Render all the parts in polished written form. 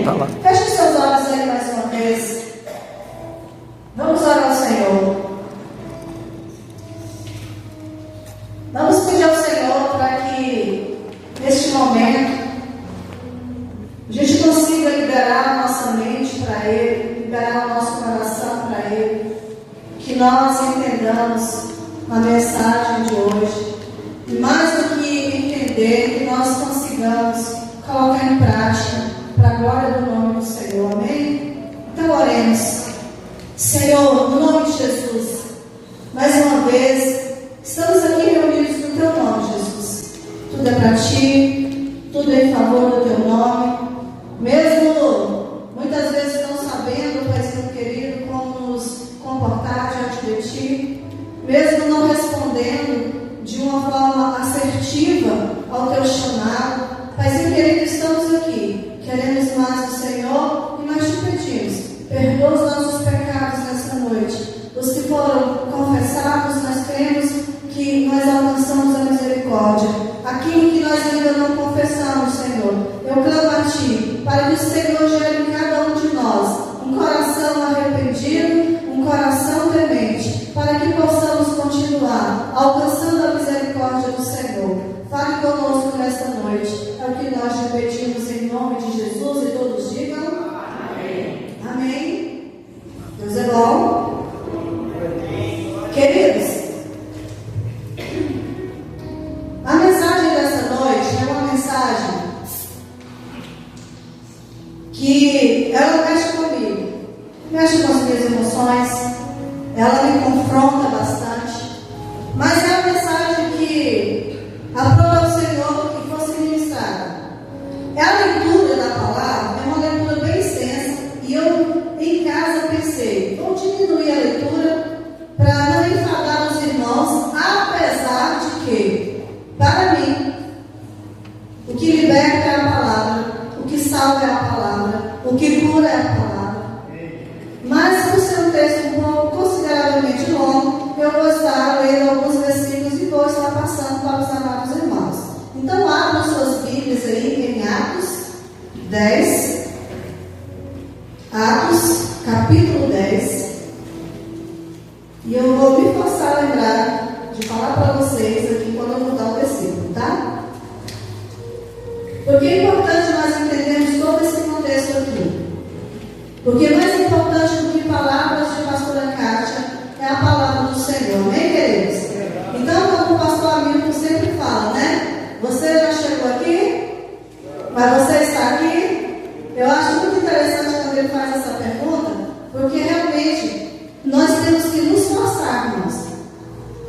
Tá lá. Feche os seus olhos aí mais uma vez. Vamos orar ao Senhor. Vamos pedir ao Senhor para que, neste momento, a gente consiga liberar a nossa mente para Ele, liberar o nosso coração para Ele, que nós entendamos a mensagem de hoje, e mais do que entender, que nós consigamos colocar em prática para a glória do nome do Senhor. Amém? Então oremos. Senhor, no nome de Jesus, mais uma vez estamos aqui reunidos no Teu nome, Jesus. Tudo é para Ti, tudo é em favor do Teu nome. Mesmo muitas vezes não sabendo, Paizinho querido, como nos comportar diante de Ti, mesmo não respondendo de uma forma assertiva ao Teu chamado, Paizinho querido, estamos aqui, queremos mais do Senhor e nós Te pedimos, perdoa os nossos pecados nessa noite. Os que foram confessados, nós cremos que nós alcançamos a misericórdia. Aquilo que nós ainda não confessamos, Senhor, eu clamo a Ti, para que o Senhor gere em cada um de nós um coração arrependido, um coração temente, para que possamos continuar alcançando a misericórdia do Senhor. Fale conosco nesta noite, é o que nós te pedimos em nome de Jesus, e todos digam amém. Amém. Deus é bom. Queridos, a mensagem dessa noite é uma mensagem que ela mexe comigo, mexe com as minhas emoções, ela me confronta bastante, mas é uma mensagem que aprova ao Senhor que fosse ministrada. É a leitura da palavra, é uma leitura bem extensa, e eu em casa pensei, vou diminuir a leitura para não enfadar os irmãos, apesar de que, para mim, o que liberta é a palavra, o que salva é a palavra, o que cura é a palavra. Mas, por ser um texto um pouco consideravelmente longo, eu vou estar lendo alguns versículos e vou estar passando para os amados irmãos. Então, abram suas Bíblias aí em Atos 10, Atos, capítulo 10. E eu vou me forçar a lembrar de falar para vocês aqui quando eu mudar o versículo, tá? Porque é importante nós entendermos todo esse contexto aqui. Porque mais importante do que palavras de pastora Kátia é a palavra do Senhor, amém, queridos? Então, como o pastor Hamilton sempre fala, né? Você já chegou aqui? Mas você está aqui? Eu acho muito interessante quando ele faz essa pergunta, porque realmente nós temos que nos forçar, irmãos.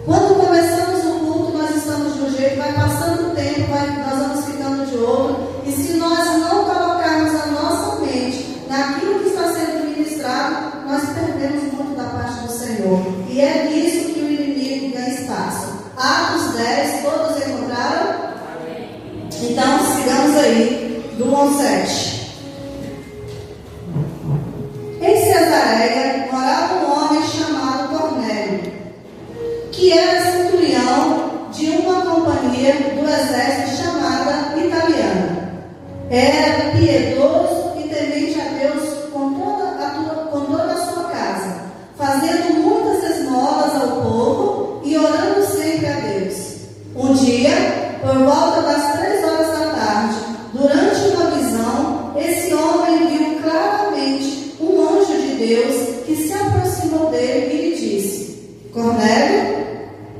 Quando começamos o culto, nós estamos de um jeito, vai passando o tempo, nós vamos ficando de outro, e se nós não colocarmos a nossa mente naquilo que está sendo ministrado, nós perdemos muito da parte do Senhor. E é nisso que o inimigo ganha espaço. Atos 10, todos encontraram? Então, sigamos aí, do 1 ao 7. Em Cesareia morava um homem chamado Cornélio, que era centurião de uma companhia do exército chamada Italiana. Era piedoso e temente a Deus com toda a sua casa, fazendo muitas esmolas ao povo e orando sempre a Deus. Um dia, por volta das 3 horas da tarde, durante uma visão, esse homem viu claramente um anjo de Deus que se aproximou dele e lhe disse: Cornélio.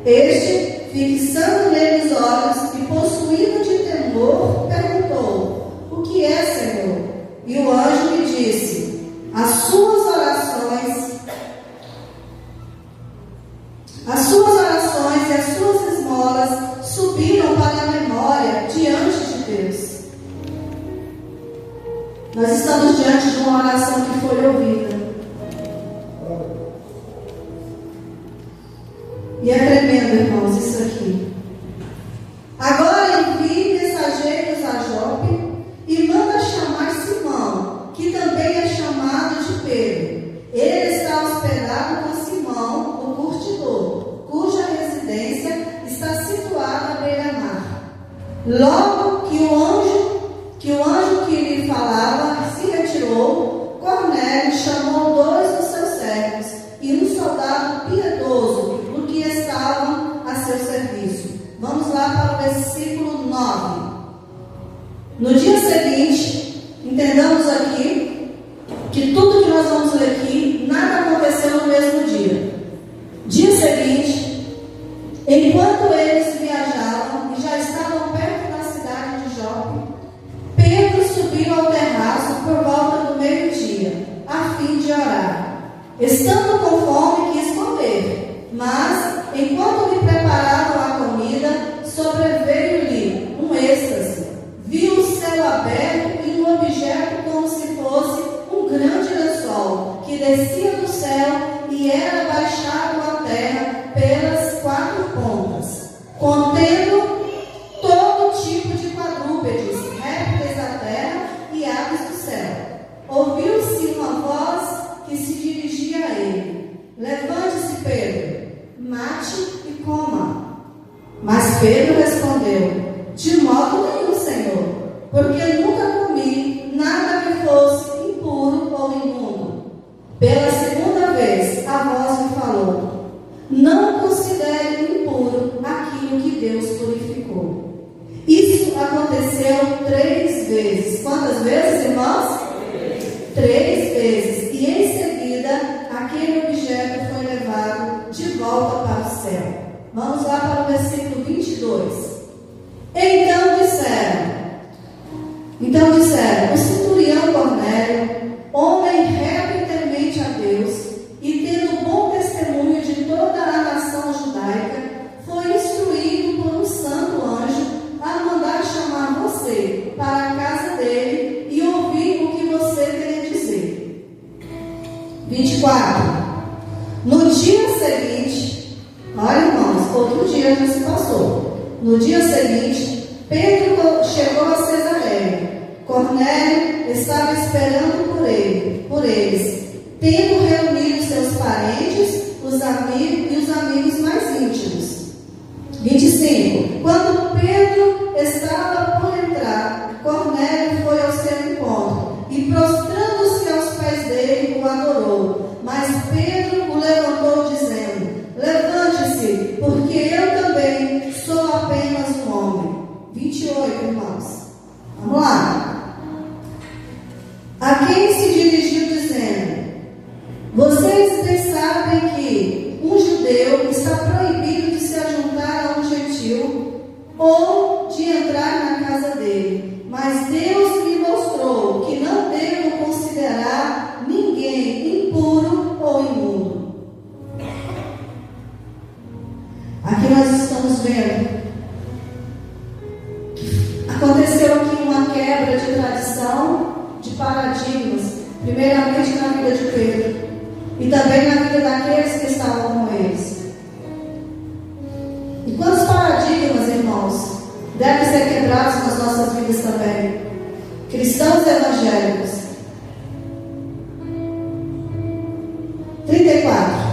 Este, fixando nele os olhos e possuído de temor, perguntou: O que é, Senhor? E o anjo lhe disse: As suas orações e as suas esmolas subiram para a memória diante de Deus. Nós estamos diante de uma oração que foi ouvida. E é tremendo, irmãos, isso aqui. Agora envie mensageiros a Jope e manda chamar Simão, que também é chamado de Pedro. Ele está hospedado com Simão, o curtidor, cuja residência está situada à beira-mar. Logo que o anjo que lhe falava se retirou No dia seguinte, entendamos aqui que tudo que nós vamos ler aqui, nada aconteceu no mesmo dia. Dia seguinte, enquanto eles viajavam e já estavam perto da cidade de Jope, Pedro subiu ao terraço por volta do meio-dia, a fim de orar. Estando com fome, quis comer, mas, enquanto lhe preparavam a comida, sobreveio-lhe um êxtase. Viu o céu aberto e um objeto como se fosse um grande lençol, que descia do céu e era baixado à terra pelas 4 pontas, contendo todo tipo de quadrúpedes, répteis da terra e aves do céu. Ouviu-se uma voz que se dirigia a ele: Levante-se, Pedro, mate e coma. Mas Pedro respondeu: De modo nenhum, Senhor, porque nunca comi nada que fosse impuro ou imundo. Pela segunda vez, a voz me falou: Não considere impuro aquilo que Deus purificou. Isso aconteceu 3 vezes. Quantas vezes, irmãos? 3 vezes. E em seguida, aquele objeto foi levado de volta para o céu. Vamos lá para o versículo 22. Então disseram, o centurião Cornélio, homem reto e temente a Deus, e tendo bom testemunho de toda a nação judaica, foi instruído por um santo anjo a mandar chamar você para a casa dele e ouvir o que você tem a dizer. 24. No dia seguinte, olha, irmãos, outro dia já se passou. No dia seguinte, Pedro chegou a Cesareia. Cornélio estava esperando por eles, tendo reunido seus parentes, os amigos mais íntimos. 25. Quando Pedro estava por entrar, Cornélio foi ao seu encontro e, prostrando-se aos pés dele, o adorou. Mas Pedro o levantou, dizendo: Levante-se, porque eu também sou apenas um homem. 28, irmãos. Vamos lá. A quem se dirigiu, dizendo: Vocês bem sabem que um judeu está proibido de se ajuntar a um gentil ou de entrar na casa dele. Mas Deus me mostrou que não devo considerar ninguém impuro ou imundo. Aqui nós estamos vendo que aconteceu aqui uma quebra de tradição, de paradigmas, primeiramente na vida de Pedro e também na vida daqueles que estavam com eles. E quantos paradigmas, irmãos, devem ser quebrados nas nossas vidas também? Cristãos evangélicos. 34.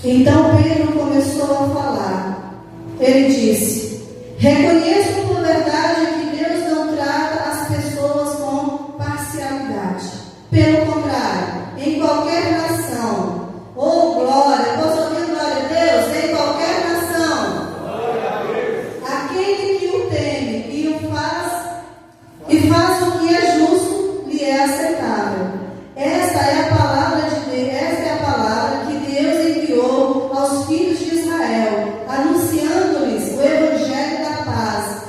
Então Pedro começou a falar. Ele disse: Reconheço por verdade que Deus não trata as pessoas com parcialidade. Pelo contrário, em qualquer nação, glória, posso ouvir glória a Deus? Em qualquer nação, aquele que o teme e faz o que é justo, lhe é aceitável. Esta é a palavra de Deus, esta é a palavra que Deus enviou aos filhos de Israel, anunciando-lhes o evangelho da paz,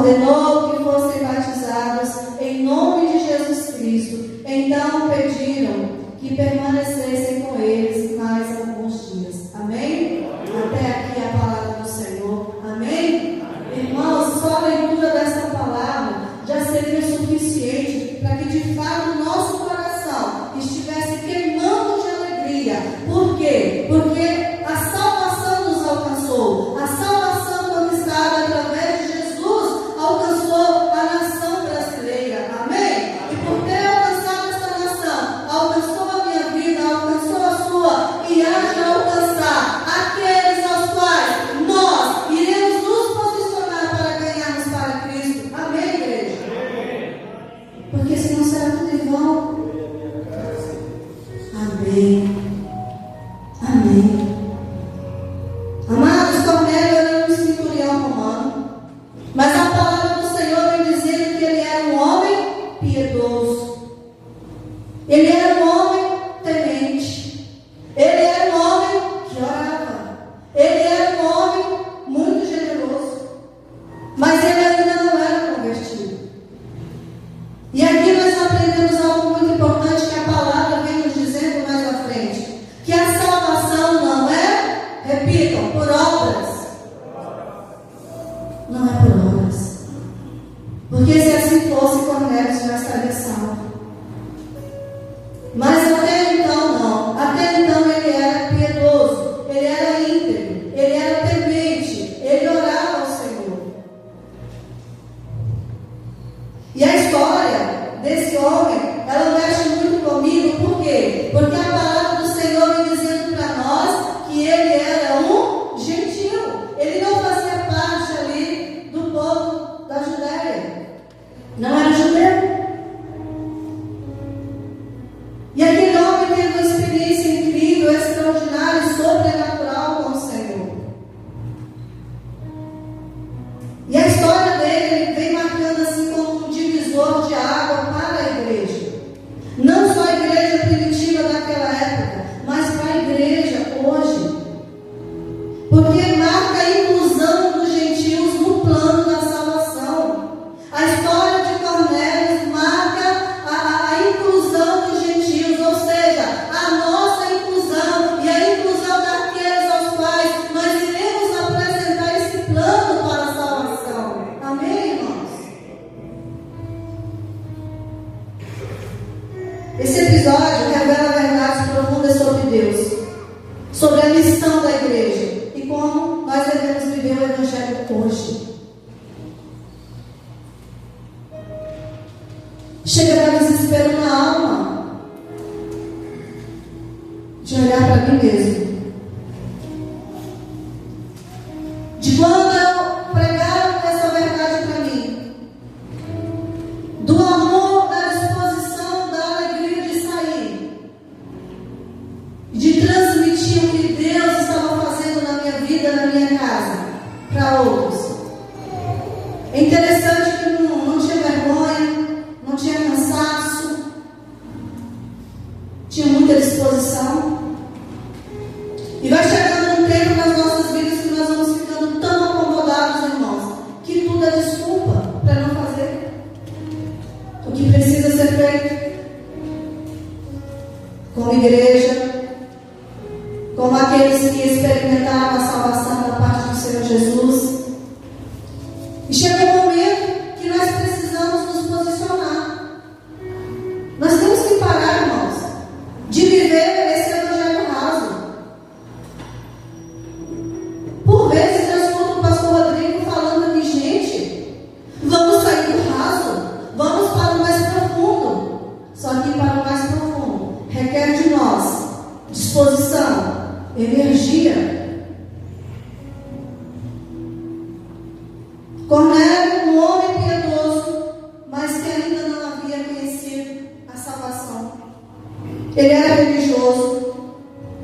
ordenou que fossem batizados em nome de Jesus Cristo. Então pediram que permanecessem com eles mais alguns dias. Amém? Até aqui a palavra do Senhor. Amém? Irmãos, só a leitura dessa palavra já seria suficiente para que de fato o nosso coração estivesse queimando de alegria. Por quê? Porque a salvação nos alcançou. A salvação conquistada através de Jesus alcançou a nação brasileira. Amém? E por ter alcançado essa nação, alcançou a minha vida, alcançou a sua, e há de alcançar aqueles aos quais nós iremos nos posicionar para ganharmos para Cristo. Amém, igreja? Porque senão será tudo em vão. Amém. Amém. Amados, Cornélio era um centurião romano, mas a palavra do Senhor vem dizendo que ele era um homem piedoso. Ele era um homem temente. Ele era um homem que orava. Ele era um homem muito generoso. Mas ele ainda não era convertido. E aqui nós aprendemos algo muito importante que a palavra vem nos dizendo mais à frente. Que a salvação não é, repitam, por obras. Não é por obras. Porque se assim fosse, Cornélio já estaria salvo. Mas até então não. Até então ele era piedoso, ele era íntegro, ele era temente, ele orava ao Senhor. E a história desse homem, ela mexe muito comigo. Por quê? Porque a palavra do Senhor vem dizendo para nós que ele era um gentil. Ele não fazia parte ali do povo da Judéia. Não era judeu. E aquele homem teve uma experiência incrível, extraordinária e sobrenatural com o Senhor. E a história dele vem marcando assim como um divisor de água para a igreja. Não só a igreja primitiva daquela época, mas para a igreja hoje. Porque marca a inclusão dos gentios no plano da salvação. A história de Cornélio marca a inclusão dos gentios, ou seja, a nossa inclusão e a inclusão daqueles aos quais nós iremos apresentar esse plano para a salvação. Amém, irmãos? Esse episódio revela verdades profundas sobre Deus, sobre a missão da igreja e como nós devemos viver o Evangelho hoje. Chega a dar desespero na alma de olhar para mim mesmo. De quando eu pregaram essa verdade para mim, do amor, da disposição, da alegria de sair, de transmitir o que Deus estava fazendo na minha vida, na minha casa, para outros. É interessante que não tinha vergonha, não tinha cansaço, tinha muita disposição. E vai chegando um tempo nas nossas vidas que nós vamos ficando tão acomodados, irmãos, que tudo é desculpa para não fazer o que precisa ser feito. Como igreja, como aqueles que experimentaram a salvação da parte do Senhor Jesus. E chega um momento que nós precisamos nos posicionar. Nós temos que parar, irmãos, de viver esse evangelho raso. Por vezes eu escuto o pastor Rodrigo falando aqui, gente, vamos sair do raso, vamos para o mais profundo. Só que para o mais profundo requer de nós disposição, energia. Cornélio, um homem piedoso, mas que ainda não havia conhecido a salvação. Ele era religioso,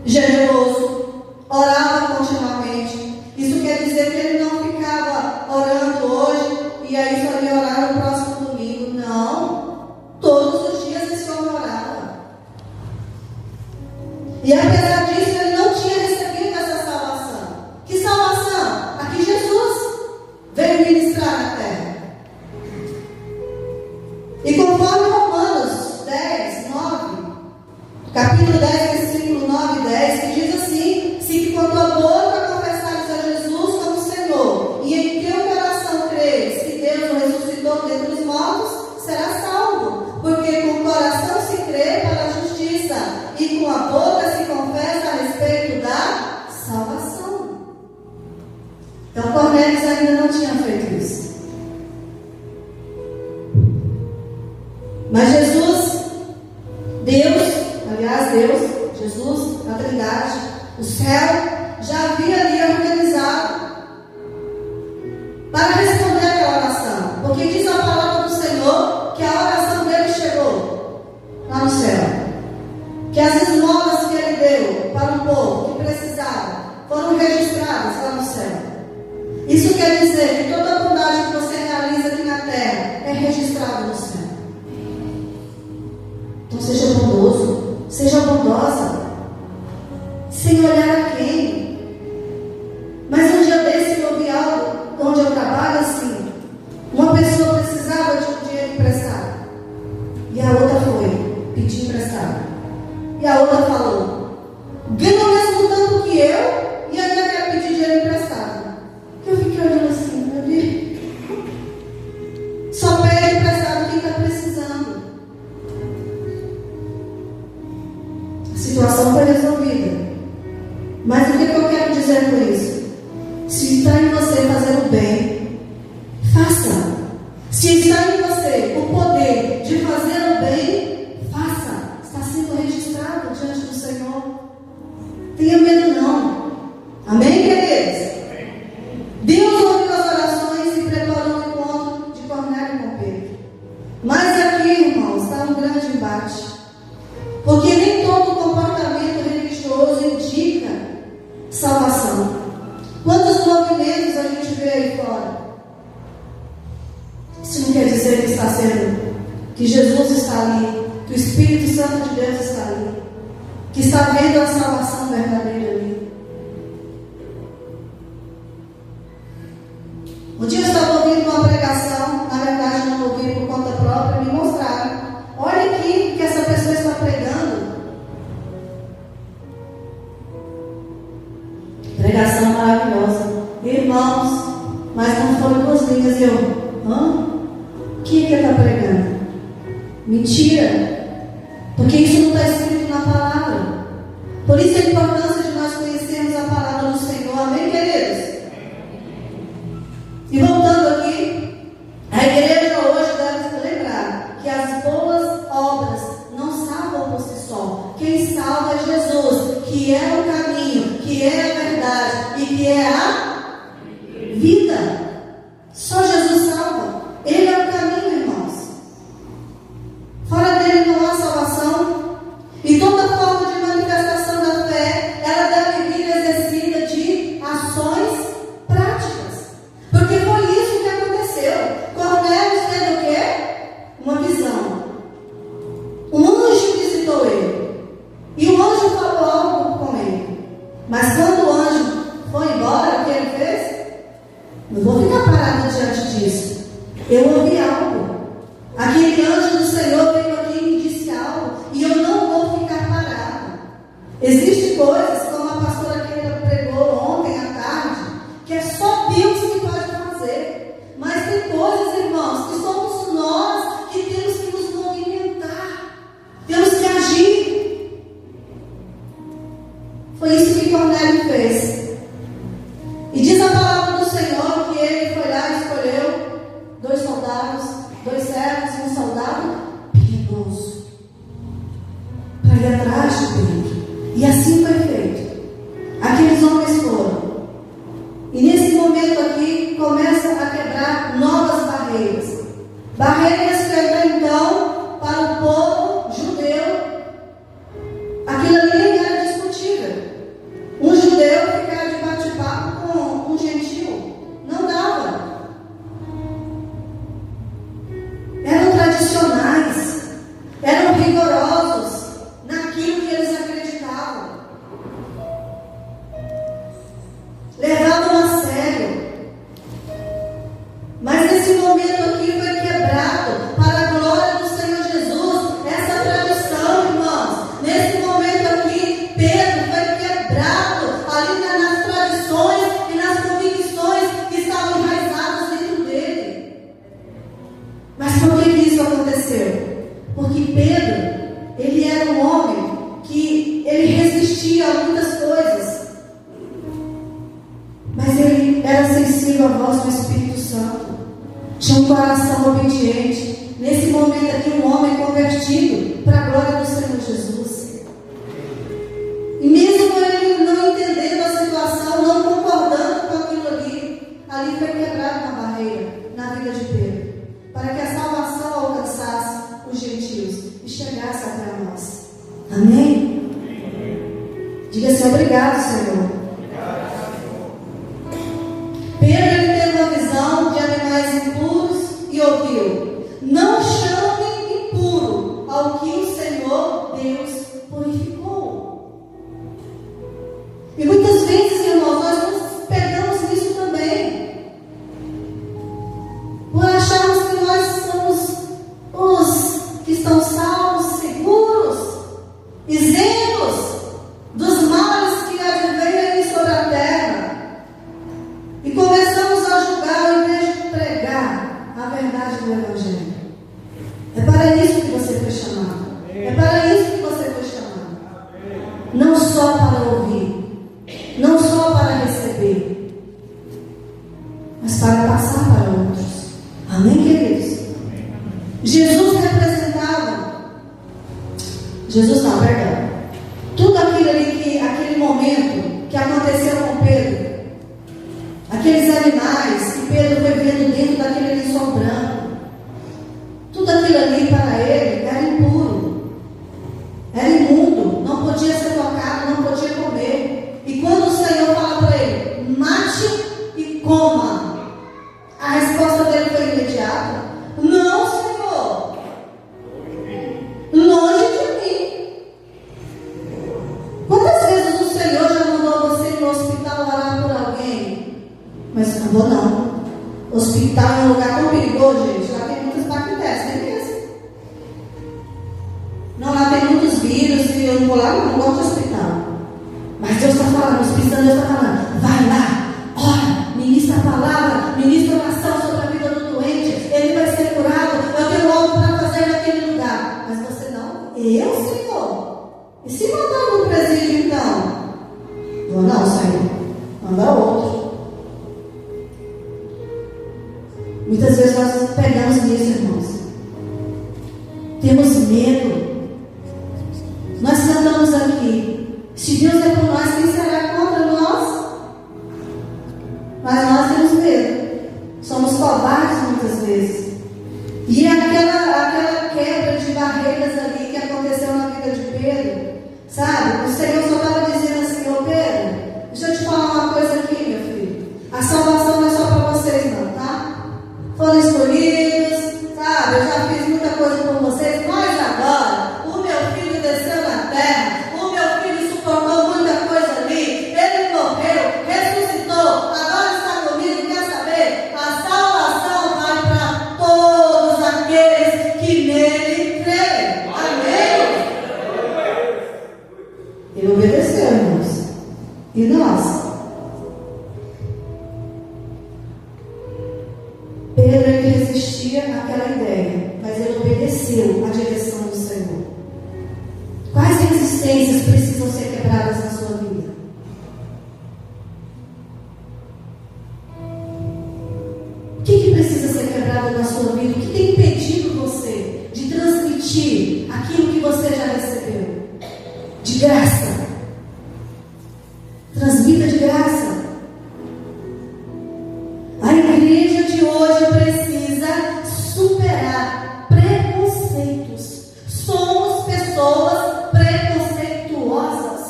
generoso, orava continuamente. Isso quer dizer que ele não ficava orando hoje e aí só ia orar no próximo domingo. Não. Todos os dias esse homem orava. E apesar disso, ele não tinha recebido essa salvação. Que salvação? Aqui Jesus veio ministrar na terra. Porque diz a palavra do Senhor que a oração dele chegou lá no céu. Que as esmolas que ele deu para o povo que precisava foram registradas lá no céu. Isso quer dizer que toda a bondade que você realiza aqui na terra é registrada no céu. Então seja bondoso, seja bondosa, sem olhar a quem. Mas um dia desse eu ouvi algo onde eu trabalho assim. Uma pessoa precisava de um dinheiro emprestado e a outra foi pedir emprestado. E a outra falou: ganha o mesmo tanto que eu e ainda quer pedir dinheiro emprestado. Eu fiquei olhando assim, meu Deus. Só pede emprestado quem está precisando. A situação foi resolvida. Mas o que eu quero dizer com isso? Se está em você fazer o bem, faça. Se está em você o poder de fazer o bem, faça. Está sendo registrado diante do Senhor. Tenha medo não. Amém, queridos? Deus ouviu as orações e preparou o encontro de Cornélio com Pedro. Mas aqui, irmãos, está um grande embate. Porque nem todo comportamento religioso indica salvação. Quantos movimentos a gente vê aí fora? Isso não quer dizer que está sendo, que Jesus está ali, que o Espírito Santo de Deus está ali, que está vendo a salvação verdadeira ali. Um dia eu estava ouvindo uma pregação, na verdade não ouvi por conta própria, me mostraram. Olha aqui o que essa pessoa está pregando. Pregação maravilhosa. Irmãos, mas não foram duas linhas. Eu, o que ele está pregando? Mentira. Porque isso não está escrito na palavra. Por isso a importância de nós conhecermos a palavra do Senhor. Amém, queridos? E voltando aqui, a igreja hoje deve lembrar que as boas obras não salvam por si só. Quem salva é Jesus, que é o caminho, que é a verdade e que é a vida. Só Jesus salva. Ele é o caminho, irmãos. Fora dele não há salvação. E toda forma de manifestação da fé, ela deve vir exercida de ações práticas. Porque foi isso que aconteceu. Cornélio teve o quê? Uma visão. Um anjo visitou ele. E o anjo falou algo com ele. Mas quando o anjo foi embora, o que ele fez? Não vou ficar parado diante disso. Eu ouvi algo. Aquele anjo do Senhor veio aqui e me disse algo. E eu não vou ficar parado. Existem coisas, como a pastora Keila pregou ontem à tarde, que é só Deus que pode fazer. Mas tem coisas, irmãos, que somos nós que temos que nos movimentar. Temos que agir. Foi isso que Cornélio fez. E diz a palavra do Senhor que ele foi lá e escolheu 2 soldados, 2 servos e um soldado piedoso para ir atrás de Pedro. E assim foi feito. Aqueles homens foram. E nesse momento aqui começa a quebrar novas barreiras. Barreiras que até então, para o povo judeu, aquilo ali nem era discutível. Um judeu ficar de bate-papo com um gentil não dava. Eram tradicionais, eram rigorosos naquilo que eles acreditavam, levavam a sério. Mas nesse momento aqui foi quebrado para a glória do Senhor Jesus essa tradição, irmãos. Nesse momento aqui, Pedro foi quebrado ali nas tradições e nas convicções que estavam enraizadas dentro dele. Mas por que isso aconteceu? Porque Pedro, ele era um homem que ele resistia a muitas coisas, mas ele era sensível à voz do Espírito Santo, tinha um coração obediente. Nesse momento aqui, um homem convertido para a glória do Senhor Jesus. E mesmo ele não entendendo a situação, não concordando com aquilo ali foi quebrado uma barreira na vida de Pedro. para que a salvação alcançasse os gentios e chegasse até nós. Amém? Diga assim: obrigado, Senhor. Pedro, ele teve uma visão de animais impuros e ouviu: não chame impuro ao que o Senhor Deus purificou. E muitas vezes, irmãos, nós nos pegamos nisso também, por acharmos que nós somos os que estão salvos, seguros, isentos dos males que advêm sobre a terra, e começamos a julgar ao invés de pregar a verdade do Evangelho. É para isso que você foi chamado. É para isso que você foi chamado. Não só para ouvir, não só para receber, mas para passar para outros. Amém, queridos? Jesus perdão. Tudo aquilo ali, aquele momento que aconteceu com Pedro, aqueles animais que Pedro foi vendo dentro daquele lençol branco, tudo aquilo ali para ele era impuro, era imundo, não podia ser tocado, não podia comer. E quando o Senhor fala para ele: mate e coma, a resposta dele foi imediata: não, Senhor, longe de mim. Quantas vezes o Senhor já mandou você ir no hospital orar por alguém? Mas não vou não. Hospital é um lugar tão perigoso, gente. Lá tem muitas bactérias, não é mesmo? Não, lá tem muitos vírus e eu não vou lá, não gosto de hospital. Mas Deus está falando, o Espírito Santo Deus está falando: vai lá, ora, ministra a palavra, ministra oração sobre a vida do doente, ele vai ser curado, eu tenho algo para fazer naquele lugar. Mas você não: eu, Senhor? E se mandar no presídio, então? Vou não, Senhor, manda outro. Muitas vezes nós pegamos nisso, irmãos. Temos medo. Nós cantamos aqui: se Deus é por nós, quem será contra nós? Mas nós temos medo. Somos covardes muitas vezes. E aquela quebra de barreiras ali que aconteceu na vida de Pedro, sabe? O Senhor só estava dizendo assim: ô Pedro, deixa eu te falar uma coisa aqui, meu filho. A salvação não é só para vocês não, tá? Foram escolhidos, sabe? Eu já fiz muita coisa por vocês, mas agora o meu filho desceu na terra, o meu filho suportou muita coisa ali, ele morreu, ressuscitou, agora está comigo. Quer saber? A salvação vai para todos aqueles que nele creem. Amém? Ele obedeceu, irmãos. E nós? Pedro, ele resistia àquela ideia, mas ele obedeceu à direção do Senhor. Quais resistências precisam ser quebradas na sua vida? O que precisa ser quebrado na sua vida? O que tem impedido você de transmitir aquilo que você já recebeu? De graça. Transmita de graça. A igreja de hoje precisa superar preconceitos. Somos pessoas preconceituosas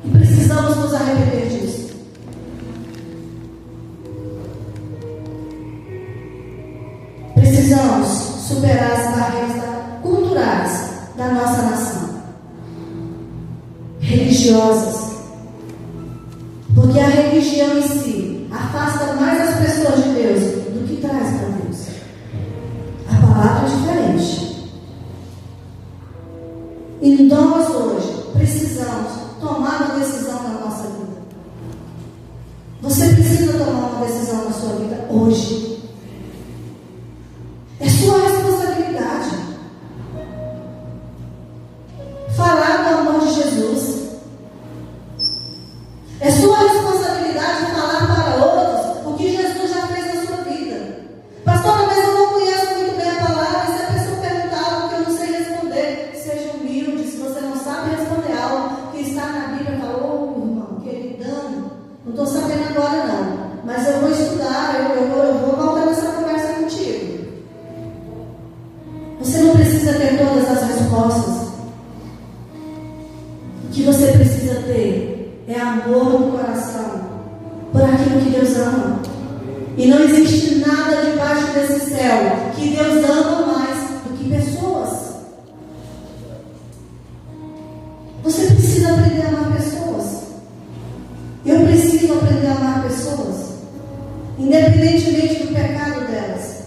e precisamos nos arrepender disso. Precisamos superar as barreiras culturais da nossa nação, religiosas, porque a religião em si afasta mais as pessoas de Deus do que traz para Deus. A palavra é diferente. E nós hoje precisamos tomar uma decisão na nossa vida. Você precisa tomar uma decisão na sua vida hoje. É sua responsabilidade falar do amor de Jesus. É sua responsabilidade falar para outros o que Jesus já fez na sua vida. Pastora, mas eu não conheço muito bem a palavra. E se a pessoa perguntar algo que eu não sei responder, seja humilde. Se você não sabe responder algo que está na Bíblia, fala: ô irmão, queridão, não estou sabendo agora não, mas eu vou estudar, eu vou voltar existe nada debaixo desse céu que Deus ama mais do que pessoas. Você precisa aprender a amar pessoas. Eu preciso aprender a amar pessoas, independentemente do pecado delas.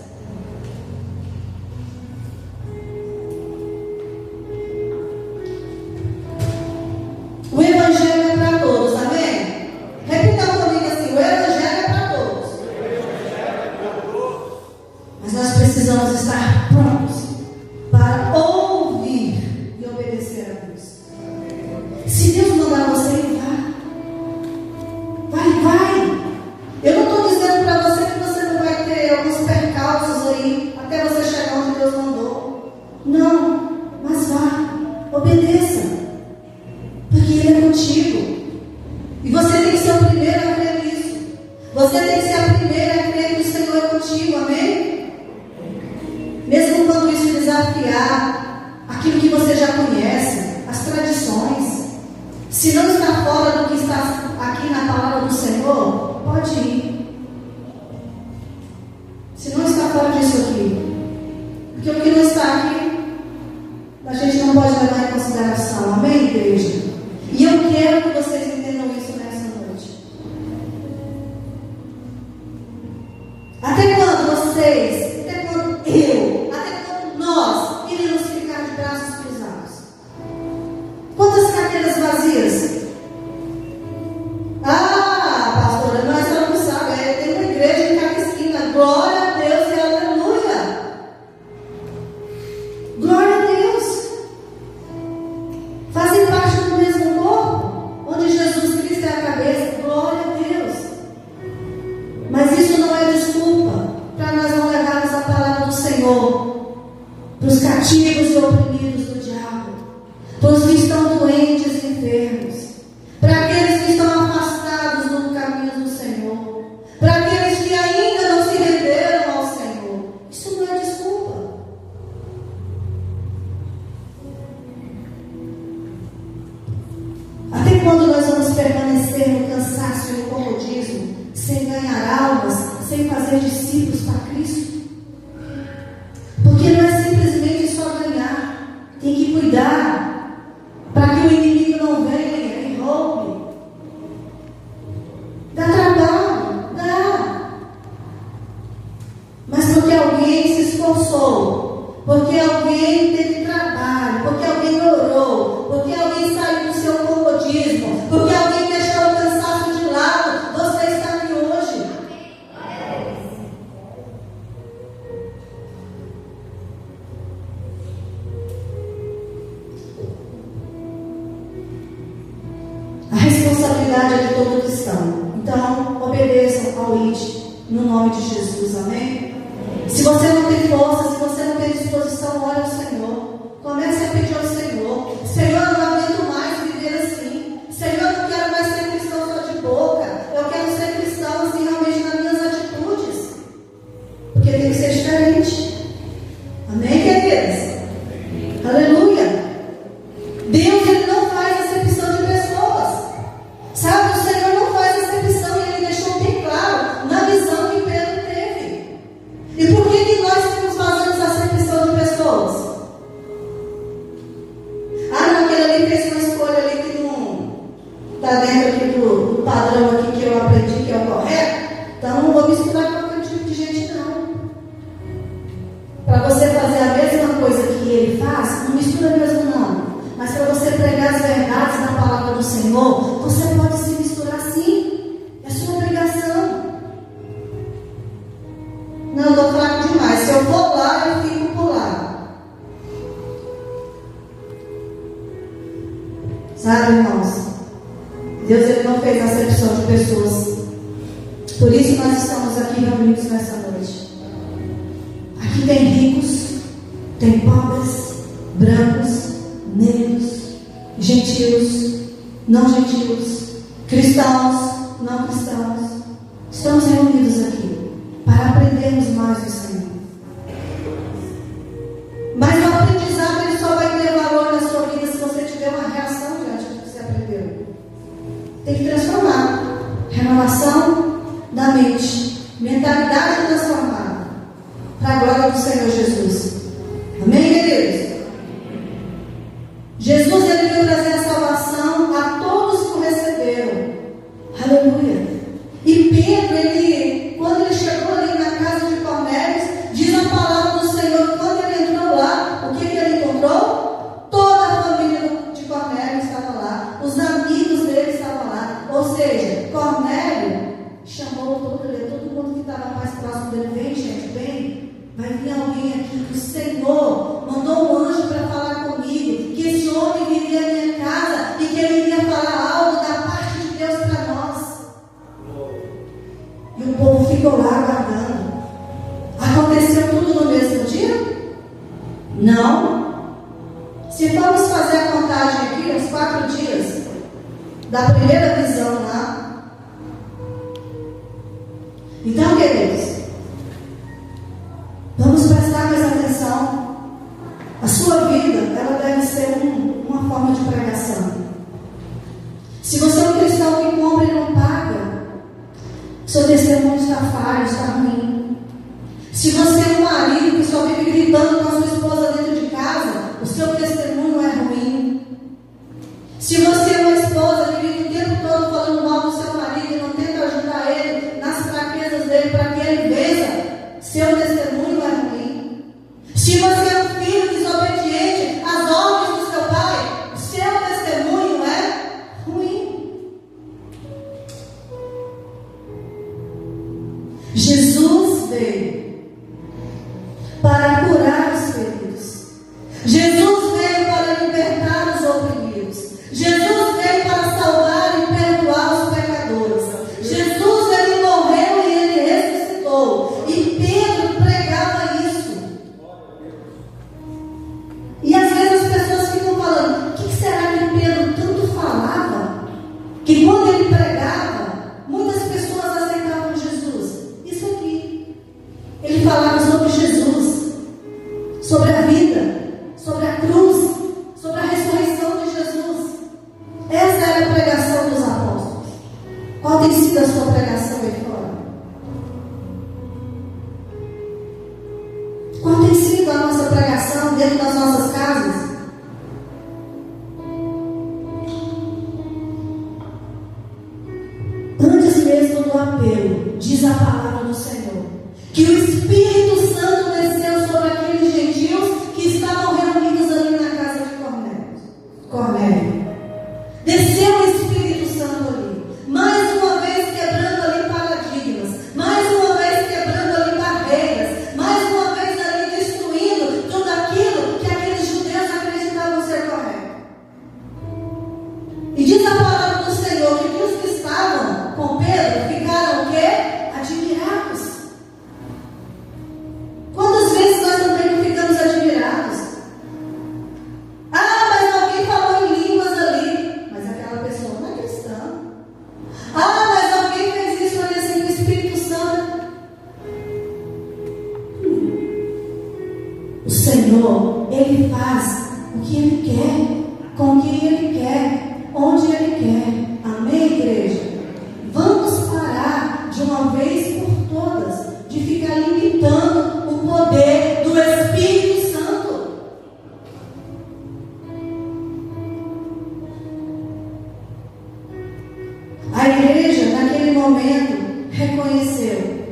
O Evangelho é para todos, amém? Repita comigo assim: o Evangelho é para todos. Mas nós precisamos estar prontos para ouvir e obedecer a Deus. Se Deus mandar você ir, vai. Eu não estou dizendo para você que você não vai ter alguns percalços aí até você chegar onde Deus mandou. Não, mas vá, obedeça, porque Ele é contigo. E você tem que ser o primeiro a crer nisso. Você tem que ser a primeira a crer que o Senhor é contigo, amém? Mesmo quando isso desafiar aquilo que você já conhece, as tradições. Se não está fora do que está aqui na palavra do Senhor, pode ir. Se não está fora disso aqui, porque o que não está aqui, a gente não pode levar em consideração, amém, igreja? E eu quero que vocês entendam isso nessa noite. Até quando nós iremos ficar de braços cruzados? Quantas cadeiras vazias? Pastora, nós não sabemos. Tem uma igreja em cada esquina. Glória a Deus e aleluia. Glória a Deus. Fazem parte do mesmo corpo, onde Jesus Cristo é a cabeça. Glória a Deus. Mas isso não é desculpa para nós não levarmos a palavra do Senhor para os cativos e oprimidos do diabo, para os que estão doentes e enfermos, para aqueles que estão afastados do caminho do Senhor, para aqueles que ainda não se renderam ao Senhor. Isso não é desculpa. Até quando nós vamos permanecer no cansaço e no comodismo, sem ganhar almas, sem fazer discípulos para Cristo? Porque não é simplesmente só ganhar, tem que cuidar para que o inimigo não venha e roube. Dá trabalho, dá. Mas porque alguém se esforçou, porque alguém teve trabalho, porque alguém orou, porque alguém saiu do seu comodismo, porque alguém deixou o cansaço de lado, você está aqui hoje. A responsabilidade é de todo cristão. Então, obedeçam ao ID no nome de Jesus, amém? Se você não tem força, se você não tem disposição, ore ao Senhor. Comece a pedir ao Senhor: Senhor, eu não aguento mais viver assim. Senhor, eu não quero mais ser cristão só de boca. Eu quero ser cristão assim realmente nas minhas atitudes. Porque tem que ser diferente. Amém, queridas? Aleluia. Deus, Ele não faz acepção de pessoas. Sabe, o Senhor não faz acepção, e Ele deixou bem claro na visão que Pedro teve. E por que nós estamos fazendo acepção de pessoas? Não, aquele ali fez uma escolha ali que não está dentro aqui do padrão aqui que eu aprendi que é o correto. Então não vou misturar com qualquer tipo de gente, não. Para você fazer a mesma coisa que ele faz, não mistura mesmo não. Mas para você pregar as verdades na palavra do Senhor, você pode se misturar sim. É sua obrigação. Não, eu estou fraco demais. Se eu for lá, eu fico por lá. Sabe, irmãos? Deus, Ele não fez acepção de pessoas. Por isso nós estamos aqui reunidos nessa noite. Aqui tem ricos, tem pobres, brancos, negros, gentios, não gentios, cristãos, não cristãos. Estamos reunidos aqui para aprendermos mais do Senhor. Mas o aprendizado ele só vai ter valor na sua vida se você tiver uma reação diante do que você aprendeu. Tem que transformar. Renovação da mente, mentalidade transformada para a glória do Senhor Jesus. Amém, queridos? Jesus, ele veio trazer a salvação a todos que o receberam. Aleluia. E Pedro, quando ele chegou ali na casa de Cornélio, diz a palavra do Senhor que quando ele entrou lá, o que ele encontrou? Toda a família de Cornélio estava lá, os amigos dele estavam lá. Ou seja, Cornélio chamou todo mundo que estava mais próximo dele. Vem, gente, vem. Vai vir alguém aqui que o Senhor mandou um anjo para falar comigo, que esse homem viria à minha casa e que ele iria falar algo da parte de Deus para nós. E o povo ficou lá aguardando. Aconteceu tudo no mesmo dia? Não. Se formos fazer a contagem aqui, os 4 dias da primeira visão lá. Então, queridos, vamos prestar mais atenção. A sua vida, ela deve ser uma forma de pregação. Se você é um cristão que compra e não paga, seu testemunho está falho, está ruim. Se você é um marido que só vive gritando com a sua esposa dentro de casa, o seu testemunho é ruim. Se você é uma esposa que vive o tempo todo falando mal do seu marido e não tenta ajudar ele nas fraquezas dele para que ele vença, seu testemunho é ruim. Se você é um filho desobediente às ordens do seu pai, o seu testemunho é ruim. Jesus veio para curar os feridos. Jesus veio para libertar os oprimidos. Jesus veio para salvar e perdoar os pecadores. Jesus, ele morreu e ele ressuscitou. E Pedro pregava isso. E às vezes as pessoas ficam falando: o que será que Pedro tanto falava? Que quando ele pregava, muitas pessoas aceitavam Jesus. Isso aqui. Ele falava sobre Jesus, sobre a vida, sobre a cruz, sobre a ressurreição de Jesus. Essa era a pregação dos apóstolos. Qual tem sido a sua pregação aí fora? Qual tem sido a nossa pregação dentro das nossas casas? Antes mesmo do apelo, diz a palavra do Senhor, que o Espírito Santo desceu sobre aqueles gentios que estavam reunidos ali na casa de Cornélio. Desceu o Espírito Santo ali, mais uma vez quebrando ali paradigmas, mais uma vez quebrando ali barreiras, mais uma vez ali destruindo tudo aquilo que aqueles judeus acreditavam ser correto. E diz a palavra do Senhor que os que estavam com Pedro ficaram o quê? Admirados. Quantas vezes nós também não ficamos admirados? Ah, mas alguém falou em línguas ali. Mas aquela pessoa não é cristã. Ah, mas alguém fez isso ali assim, o Espírito Santo. O Senhor, Ele faz o que Ele quer, com quem Ele quer, onde Ele quer. Amém, igreja? Vamos parar de uma vez por todas de ficar limitando o poder do Espírito Santo. A igreja, naquele momento, reconheceu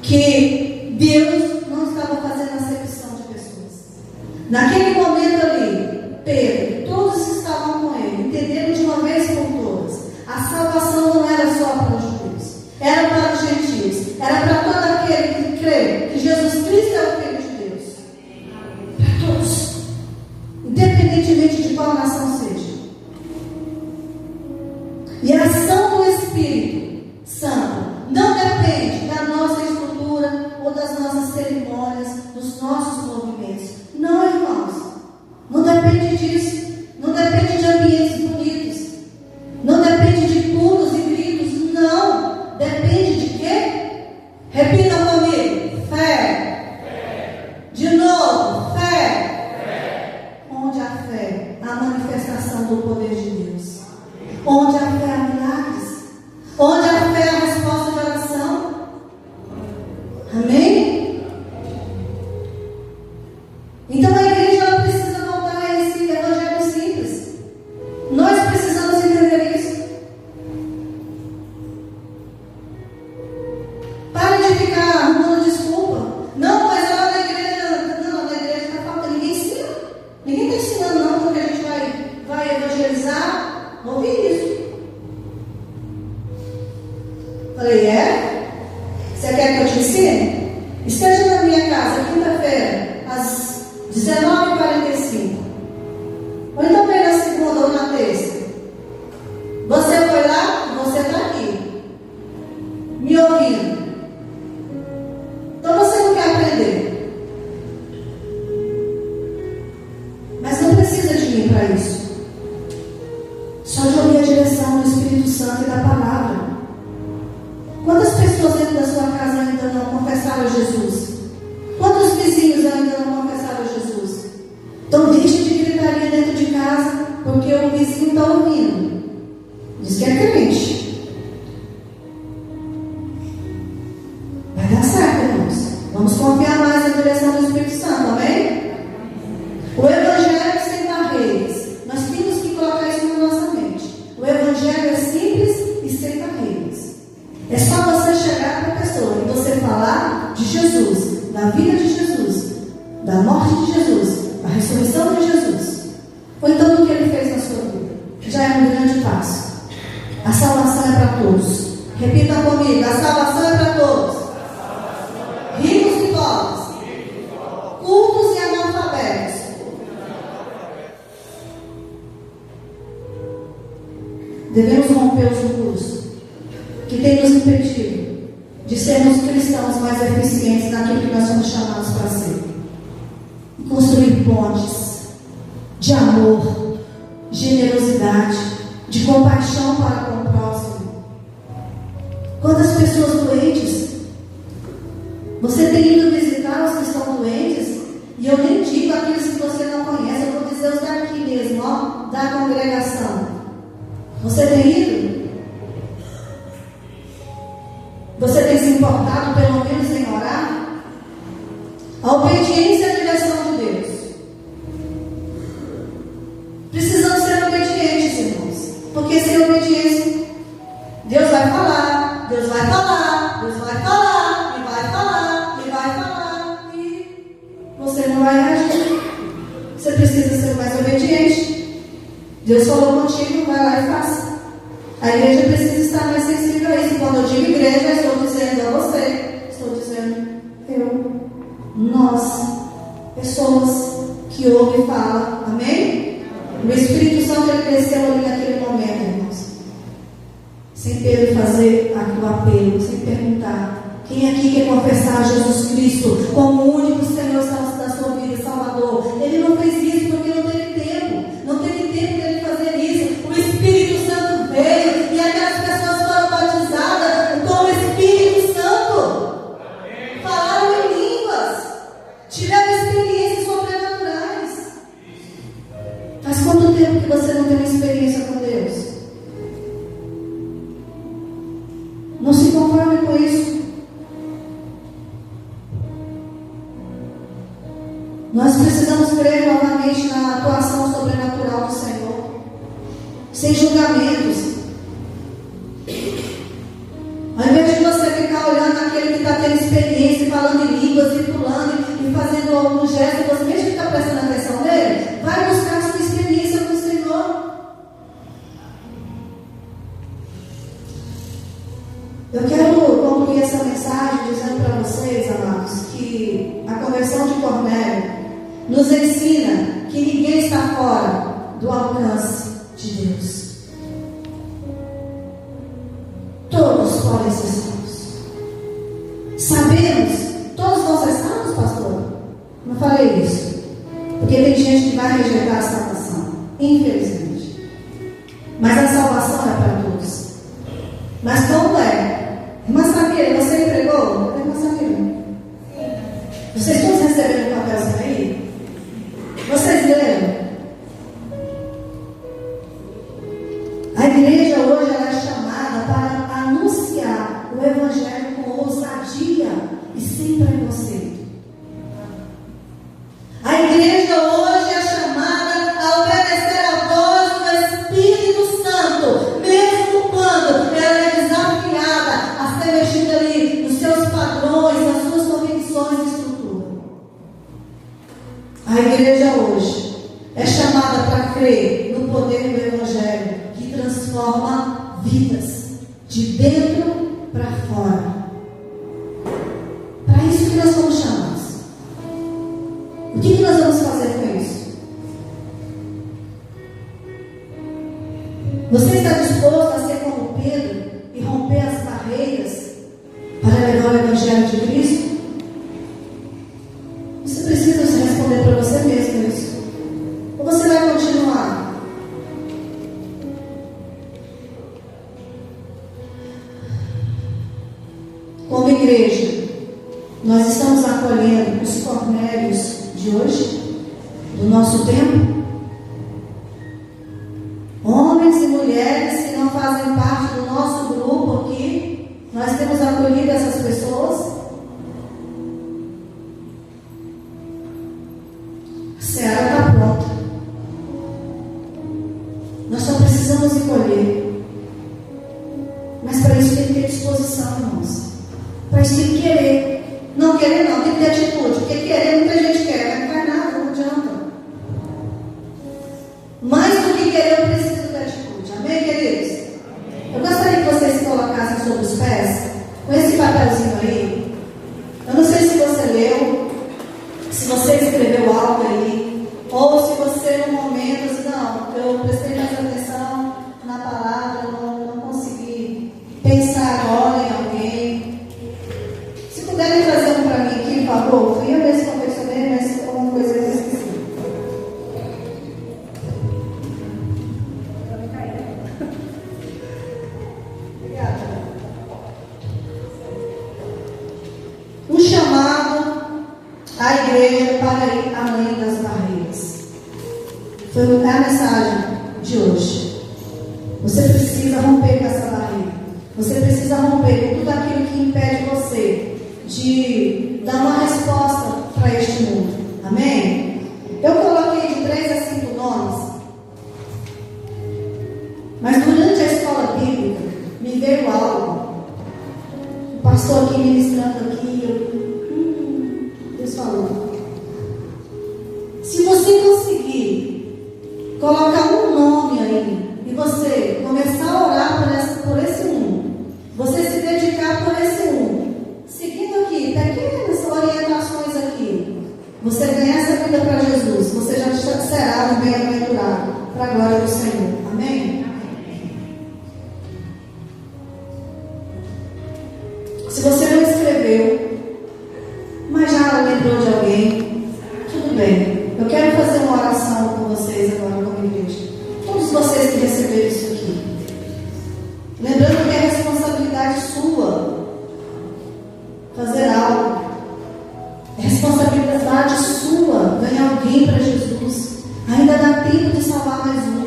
que Deus não estava fazendo acepção de pessoas. Naquele momento ali, Pedro, todos estavam com ele, entenderam de uma vez por todas. A salvação não era só para os judeus, era para os gentios, era para todo aquele que crê que Jesus Cristo é o Filho de Deus. Para todos, independentemente de qual nação seja. E a ação do Espírito Santo não depende da nossa estrutura ou das nossas cerimônias, dos nossos movimentos. Não, irmãos. Não depende disso. Não depende de ambientes bonitos. Não depende de pulos e gritos. Não. Depende de quê? Repita comigo. Fé. quinta-feira, às 19h45. Ou então vem na segunda ou na terça. Você foi lá e você está aqui, me ouvindo. Então você não quer aprender. Mas não precisa de mim para isso. Só de ouvir a direção do Espírito Santo e da palavra. Quantas pessoas dentro da sua casa ainda não confessaram a Jesus? Quantos vizinhos ainda não confessaram a Jesus? Então deixe de gritaria dentro de casa, porque o vizinho está ouvindo. Diz que é crente. Vai dar certo, irmãos. Vamos confiar mais na direção do Espírito Santo, amém? O Evangelho sem barreiras. Nós temos que colocar isso na nossa mente. O Evangelho é simples e sem barreiras. É só você chegar para a pessoa e você falar de Jesus, da vida de Jesus, da morte de Jesus, da ressurreição de Jesus, ou então do que Ele fez na sua vida. Já é um grande passo. A salvação é para todos. Repita comigo: a salvação é para todos. Ricos e pobres, cultos e analfabetos. Devemos romper os muros que tem nos impedido de sermos cristãos mais eficientes naquilo que nós somos chamados para ser. Construir pontes de amor, generosidade, de compaixão para com o próximo. Quantas pessoas doentes você tem ido visitar os que estão doentes? E eu nem digo aqueles que você não conhece, eu vou dizer os daqui mesmo, ó, da congregação. Você tem ido? Você tem se importado pelo menos em orar? A obediência é a direção de Deus. Precisamos ser obedientes, irmãos. Porque sem obediência, Deus vai falar, Deus vai falar, Deus vai falar, e vai falar, e vai falar, e você não vai agir. Você precisa ser mais obediente. Deus falou contigo, vai lá e faça. A igreja precisa estar mais sensível a isso. Quando eu digo igreja, estou dizendo a você, estou dizendo eu, nós, pessoas que ouvem e falam, amém? O Espírito Santo ele cresceu ali naquele momento, irmãos. Sem Pedro fazer o apelo, sem perguntar: quem aqui quer confessar Jesus Cristo como o único Senhor da sua vida e Salvador? Ele não fez isso porque não teve tempo. Não teve tempo de ele fazer isso. O Espírito Santo veio e aquelas pessoas foram batizadas com o Espírito Santo. Falaram em línguas. Tiveram experiências sobrenaturais. Faz quanto tempo que você não tem uma experiência com Deus? Não se conforme com isso. Nós precisamos crer novamente na atuação sobrenatural do Senhor, sem julgamentos. Ao invés de você ficar olhando aquele que está tendo experiência, falando em línguas e pulando e fazendo algum gesto, você mesmo que está prestando atenção nele, vai buscar a sua experiência com o Senhor. Eu quero concluir essa mensagem dizendo para vocês, amados, que a conversão de Cornélio nos ensina que ninguém está fora do alcance de Deus. Todos podem ser salvos. Sabemos, todos vão ser salvos, pastor? Não falei isso, porque tem gente que vai rejeitar a salvação, infelizmente. Mas a salvação é para todos. Mas como é? Irmã Samira, você entregou? Irmã Samira, vocês todos receberam o papelzinho aí? Vocês leram? A igreja hoje ela é chamada para anunciar o Evangelho com ousadia e sem preconceito. A igreja hoje é chamada a obedecer a voz do Espírito Santo, mesmo quando ela é desafiada a ser mexida ali nos seus padrões, nas suas convicções e estrutura. A igreja hoje é chamada para crer no poder do Evangelho que transforma vidas de dentro para fora. Para isso que nós somos chamados. estamos acolhendo os Cornélios de hoje, do nosso tempo? Homens e mulheres que não fazem parte do nosso grupo aqui, nós temos acolhido essas pessoas? A seara está pronta. Nós só precisamos escolher. Mas para isso tem que ter disposição, irmãos. Para isso tem que querer. Não querer não, tem que ter atitude. Porque querer muita gente quer, mas não faz nada, não adianta. Mais do que querer, eu preciso da atitude. Amém, queridos? Eu gostaria que vocês se colocassem sobre os pés, com esse papelzinho aí. Eu não sei se você leu, se você escreveu algo aí, ou se você no momento, assim, não, eu prestei mais atenção na palavra, não consegui pensar agora em alguém. Se puderem trazer um para mim aqui, por favor. Fui eu mesmo que confeccionei, mas alguma coisa eu esqueci. Obrigada. Um chamado à igreja para ir além das barreiras. Foi a mensagem de hoje. Você precisa romper com essa barreira. Você precisa romper com tudo aquilo que impede você de dar uma resposta para este mundo. Amém? Eu coloquei de 3 a 5 nomes. Mas durante a escola bíblica, me veio algo. O pastor aqui ministrando aqui, Deus falou. Se você conseguir colocar um nome aí, e você começar a orar por esse um, você se dedicar por esse um, seguindo aqui, pequenas orientações aqui, você ganhar essa vida para Jesus, você já será um bem-aventurado para a glória do Senhor. Amém? Se você não escreveu, mas já lembrou de alguém, tudo bem. Eu quero fazer uma oração com vocês agora, como igreja. Todos vocês que receberam isso aqui. Lembrando que é responsabilidade sua fazer algo. É responsabilidade sua ganhar alguém para Jesus. Ainda dá tempo de salvar mais um.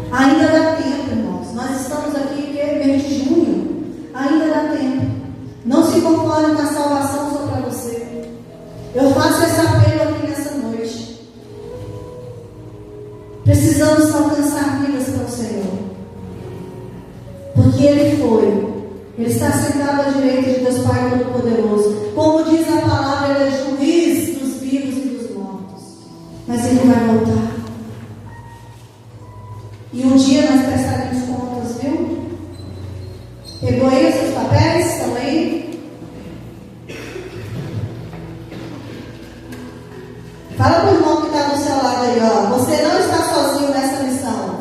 Ainda dá tempo, irmãos. Nós estamos aqui mês de junho. Ainda dá tempo. Não se conforme com a salvação só para você. Eu faço esse apelo aqui nessa noite. Precisamos alcançar vidas para o Senhor. Porque Ele está sentado à direita de Deus Pai Todo-Poderoso. Como diz a palavra, Ele é juiz dos vivos e dos mortos. Mas Ele vai voltar. E um dia nós prestaremos contas, viu? Pegou aí os seus papéis? Estão aí? Fala para o irmão que está do seu lado aí, ó. Você não está sozinho nessa missão.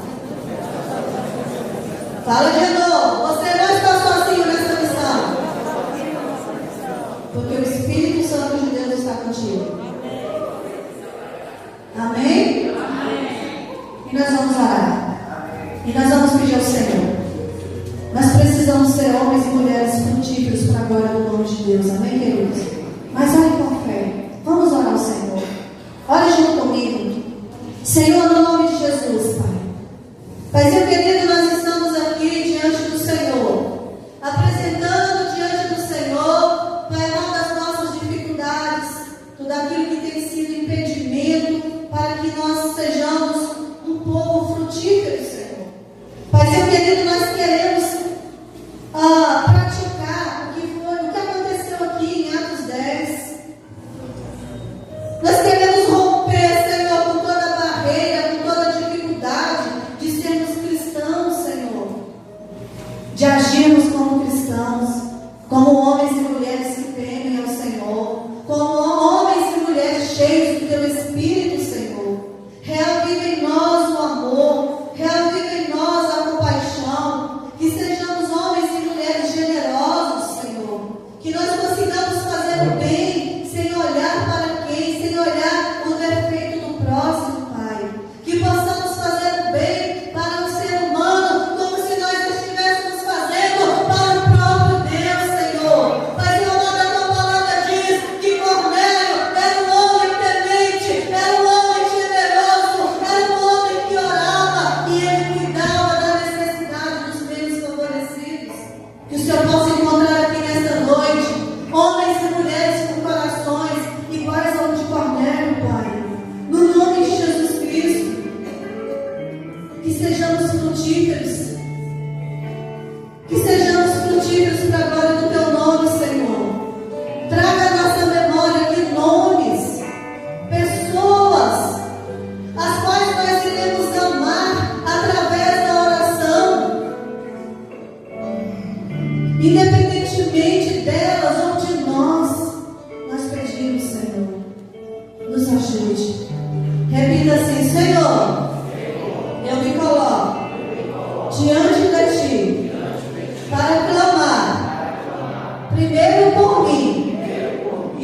Fala de novo. Você não está sozinho nessa missão. Porque o Espírito Santo de Deus está contigo. Amém? E nós vamos orar. E nós vamos pedir ao Senhor. Nós precisamos ser homens e mulheres frutíferos para a glória do nome de Deus. Amém, queridos? Mas olhe com fé. Vamos orar ao Senhor. Ore junto comigo. Senhor, no nome de Jesus, Pai. Paizinho querido, nós estamos aqui diante do Senhor, apresentando diante do Senhor, Pai, uma das nossas dificuldades, tudo aquilo que tem sido impedimento para que nós sejamos um povo frutífero, Senhor. Paizinho querido, nós queremos praticar o que aconteceu aqui em Atos 10. Nós queremos romper, Senhor, com toda barreira, com toda dificuldade de sermos cristãos, Senhor. De agirmos como cristãos, como homens e mulheres que temem ao Senhor, como homens e mulheres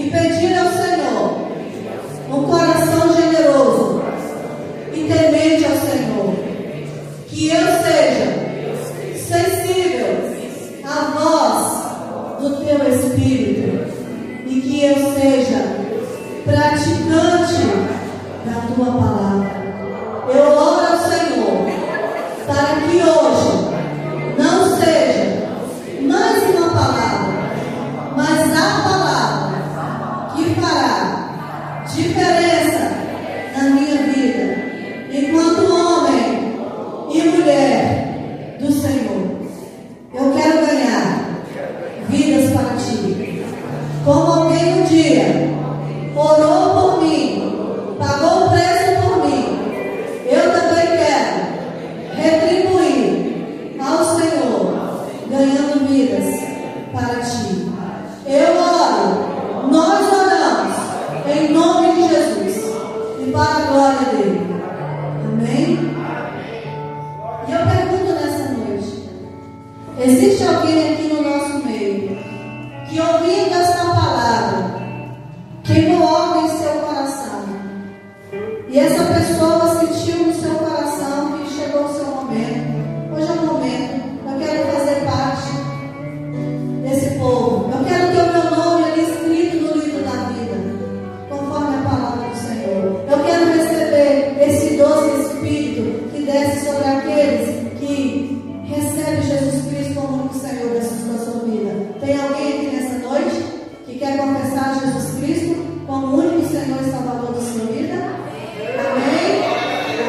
e pedir ao Senhor um coração generoso e temente ao Senhor, que eu seja sensível à voz do teu Espírito e que eu seja praticante da tua palavra. Eu oro ao Senhor para que hoje não seja mais uma palavra, mas a palavra que fará diferença na minha vida, enquanto homem e mulher do Senhor. Eu quero ganhar vidas para ti. Como alguém um dia orou por mim, pagou o preço por mim, eu também quero retribuir ao Senhor, ganhando vidas para ti. Eu oro, nós oramos, em nome de Jesus e para a glória dele. Amém? E eu pergunto nessa noite: existe alguém aqui no nosso meio que, ouvindo esta palavra, queimou algo em seu coração, e essa pessoa sentiu no seu coração que chegou o seu momento? Hoje é o momento. Eu quero fazer parte desse povo. Eu quero ter o meu nome ali escrito no livro da vida, conforme a palavra do Senhor. Eu quero receber esse doce Espírito que desce sobre aqueles que recebem Jesus Cristo como único Senhor da sua vida. Tem alguém aqui nessa noite que quer confessar Jesus Cristo como único Senhor e Salvador da sua vida? Amém?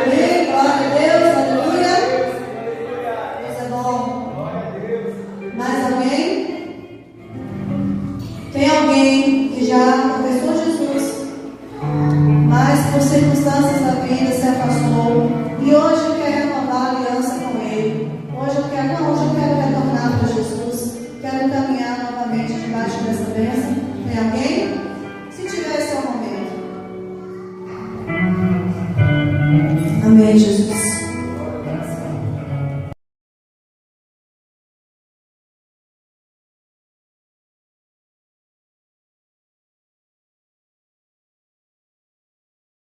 Amém? Glória a Deus, aleluia. Deus é bom. Mais alguém? Tem alguém que já confessou Jesus, mas por circunstâncias da vida se afastou e hoje quer renovar a aliança com Ele? Hoje eu quero retornar para Jesus, quero caminhar novamente debaixo dessa bênção. Tem alguém? Se tiver, esse é o momento. Amém, Jesus.